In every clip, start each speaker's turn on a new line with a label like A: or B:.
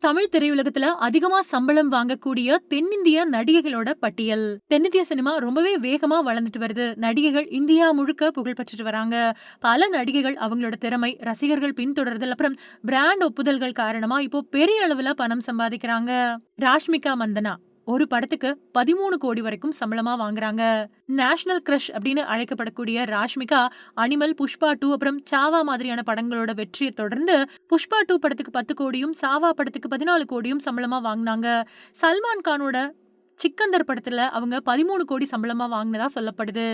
A: தமிழ் திரையுலகத்துல அதிகமா சம்பளம் வாங்கக்கூடிய தென்னிந்திய நடிகைகளோட பட்டியல். தென்னிந்திய சினிமா ரொம்பவே வேகமா வளர்ந்துட்டு வருது. நடிகைகள் இந்தியா முழுக்க புகழ் பெற்றுட்டு வராங்க. பல நடிகைகள் அவங்களோட திறமை, ரசிகர்கள் பின்தொடர்தல், அப்புறம் பிராண்ட் ஒப்புதல்கள் காரணமா இப்போ பெரிய அளவுல பணம் சம்பாதிக்கிறாங்க. ராஷ்மிகா மந்தனா ஒரு படத்துக்கு 13 கோடி வரைக்கும் சம்பளமா வாங்குறாங்க. நேஷனல் கிரஷ் அப்படின்னு அழைக்கப்படக்கூடிய ராஷ்மிகா அனிமல், புஷ்பா 2 அப்புறம் சாவா மாதிரியான படங்களோட வெற்றியை தொடர்ந்து புஷ்பா 2 படத்துக்கு 10 கோடியும், சாவா படத்துக்கு 14 கோடியும் சம்பளமா வாங்குனாங்க. சல்மான் கானோட சிக்கந்தர் படத்துல அவங்க 13 கோடி சம்பளமா வாங்கினதா சொல்லப்படுது.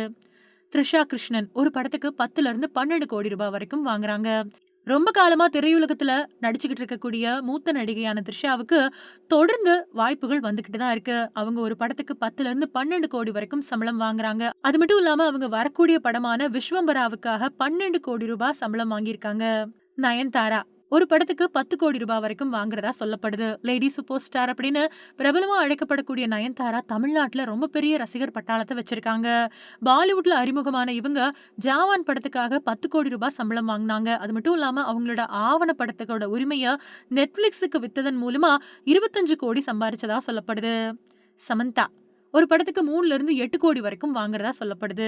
A: த்ரிஷா கிருஷ்ணன் ஒரு படத்துக்கு 10ல இருந்து 12 கோடி ரூபாய் வரைக்கும் வாங்குறாங்க. ரொம்ப காலமா திரையுலகத்துல நடிச்சுக்கிட்டு இருக்கக்கூடிய மூத்த நடிகையான த்ரிஷாவுக்கு தொடர்ந்து வாய்ப்புகள் வந்துகிட்டு தான் இருக்கு. அவங்க ஒரு படத்துக்கு 10ல இருந்து 12 கோடி வரைக்கும் சம்பளம் வாங்குறாங்க. அது மட்டும் இல்லாம அவங்க வரக்கூடிய படமான விஸ்வம்பராவுக்காக 12 கோடி ரூபாய் சம்பளம் வாங்கியிருக்காங்க. நயன்தாரா ஒரு படத்துக்கு 10 கோடி ரூபாய் வரைக்கும் வாங்குறதா சொல்லப்படுது. லேடி சூப்பர் ஸ்டார் அப்படின்னு பிரபலமா அழைக்கப்படக்கூடிய நயன்தாரா தமிழ்நாட்டுல ரொம்ப பெரிய ரசிகர் பட்டாளத்தை வச்சிருக்காங்க. பாலிவுட்ல அறிமுகமான இவங்க ஜாவான் படத்துக்காக 10 கோடி ரூபாய் சம்பளம் வாங்கினாங்க. அது மட்டும் இல்லாம அவங்களோட ஆவண படத்துக்கோட உரிமைய நெட்ஃபிளிக்ஸுக்கு வித்ததன் மூலமா 25 கோடி சம்பாரிச்சதா சொல்லப்படுது. சமந்தா ஒரு படத்துக்கு 3ல இருந்து 8 கோடி வரைக்கும் வாங்குறதா சொல்லப்படுது.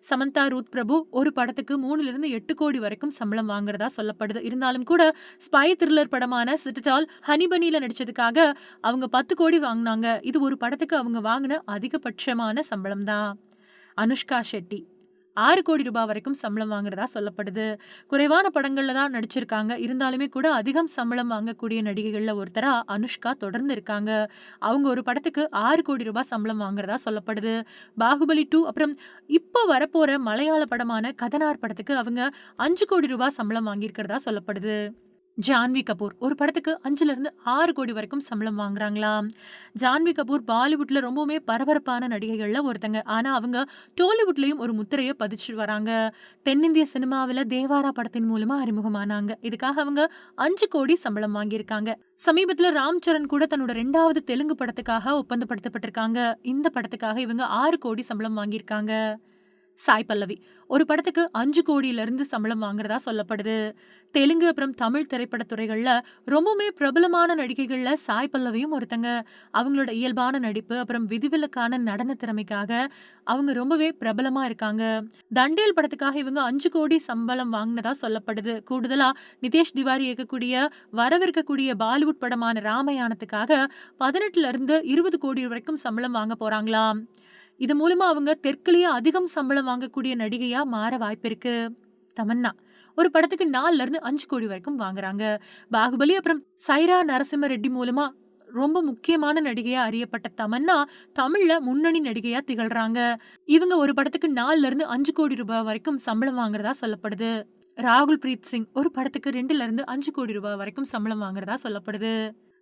A: சமந்தா ரூத் பிரபு ஒரு படத்துக்கு 3ல இருந்து 8 கோடி வரைக்கும் சம்பளம் வாங்குறதா சொல்லப்படுது. இருந்தாலும் கூட ஸ்பை த்ரில்லர் படமான சிட்டடால் ஹனிபனில நடிச்சதுக்காக அவங்க 10 கோடி வாங்குனாங்க. இது ஒரு படத்துக்கு அவங்க வாங்கின அதிகபட்சமான சம்பளம் தான். அனுஷ்கா ஷெட்டி 6 கோடி ரூபாய் வரைக்கும் சம்பளம் வாங்குறதா சொல்லப்படுது. குறைவான படங்கள்ல தான் நடிச்சிருக்காங்க. இருந்தாலுமே கூட அதிகம் சம்பளம் வாங்கக்கூடிய நடிகைகள்ல ஒருத்தரா அனுஷ்கா தொடர்ந்து இருக்காங்க. அவங்க ஒரு படத்துக்கு 6 கோடி ரூபாய் சம்பளம் வாங்குறதா சொல்லப்படுது. பாகுபலி 2 அப்புறம் இப்போ வரப்போற மலையாள படமான கதனார் படத்துக்கு அவங்க 5 கோடி ரூபாய் சம்பளம் வாங்கியிருக்கிறதா சொல்லப்படுது. ஜான்வி கபூர் ஒரு படத்துக்கு 5ல இருந்து 6 கோடி வரைக்கும் சம்பளம் வாங்குறாங்களாம். ஜான்வி கபூர் பாலிவுட்ல ரொம்பவுமே பரபரப்பான நடிகைகள்ல ஒருத்தங்க. ஆனா அவங்க டோலிவுட்லயும் ஒரு முத்திரையை பதிச்சு வராங்க. தென்னிந்திய சினிமாவில தேவாரா படத்தின் மூலமா அறிமுகமானாங்க. இதுக்காக அவங்க 5 கோடி சம்பளம் வாங்கியிருக்காங்க. சமீபத்துல ராம் சரண் கூட தன்னோட 2வது தெலுங்கு படத்துக்காக ஒப்பந்தப்படுத்தப்பட்டிருக்காங்க. இந்த படத்துக்காக இவங்க 6 கோடி சம்பளம் வாங்கியிருக்காங்க. சாய் பல்லவி ஒரு படத்துக்கு 5 கோடியில இருந்து சம்பளம் வாங்குறதா சொல்லப்படுது. தெலுங்கு அப்புறம் தமிழ் திரைப்பட துறைகள்ல ரொம்பவுமே பிரபலமான நடிகைகள்ல சாய் பல்லவியும் ஒருத்தங்க. அவங்களோட இயல்பான நடிப்பு அப்புறம் விதிவிலக்கான நடன திறமைக்காக அவங்க ரொம்பவே பிரபலமா இருக்காங்க. தண்டேல் படத்துக்காக இவங்க 5 கோடி சம்பளம் வாங்கினதா சொல்லப்படுது. கூடுதலா நிதேஷ் திவாரி இயக்கக்கூடிய வரவிருக்கக்கூடிய பாலிவுட் படமான ராமயானத்துக்காக 18ல இருந்து 20 கோடி வரைக்கும் சம்பளம் வாங்க போறாங்களாம். இது மூலமா அவங்க தெற்குலயே அதிகம் சம்பளம் வாங்கக்கூடிய நடிகையா மாற வாய்ப்பிருக்கு. தமன்னா ஒரு படத்துக்கு 4ல இருந்து 5 கோடி வரைக்கும் வாங்குறாங்க. பாகுபலி அப்புறம் சைரா நரசிம்ம ரெட்டி மூலமா ரொம்ப முக்கியமான நடிகையா அறியப்பட்ட தமன்னா தமிழ்ல முன்னணி நடிகையா திகழ்றாங்க. இவங்க ஒரு படத்துக்கு 4ல இருந்து 5 கோடி ரூபாய் வரைக்கும் சம்பளம் வாங்குறதா சொல்லப்படுது. ராகுல் பிரீத் சிங் ஒரு படத்துக்கு 2ல இருந்து 5 கோடி ரூபாய் வரைக்கும் சம்பளம் வாங்குறதா சொல்லப்படுது.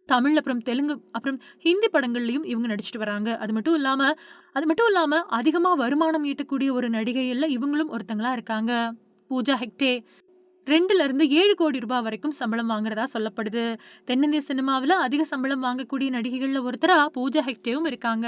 A: தமிழ் அப்புறம் தெலுங்கு அப்புறம் ஹிந்தி படங்கள்லயும் இவங்க நடிச்சிட்டு வராங்க. அது மட்டும் இல்லாம அதிகமா வருமானம் ஈட்டக்கூடிய ஒரு நடிகைகள்ல இவங்களும் ஒருத்தங்களா இருக்காங்க. பூஜா ஹெக்டே 2ல இருந்து 7 கோடி ரூபாய் வரைக்கும் சம்பளம் வாங்குறதா சொல்லப்படுது. தென்னிந்திய சினிமாவில அதிக சம்பளம் வாங்கக்கூடிய நடிகைகள்ல ஒருத்தரா பூஜா ஹெக்டேவும் இருக்காங்க.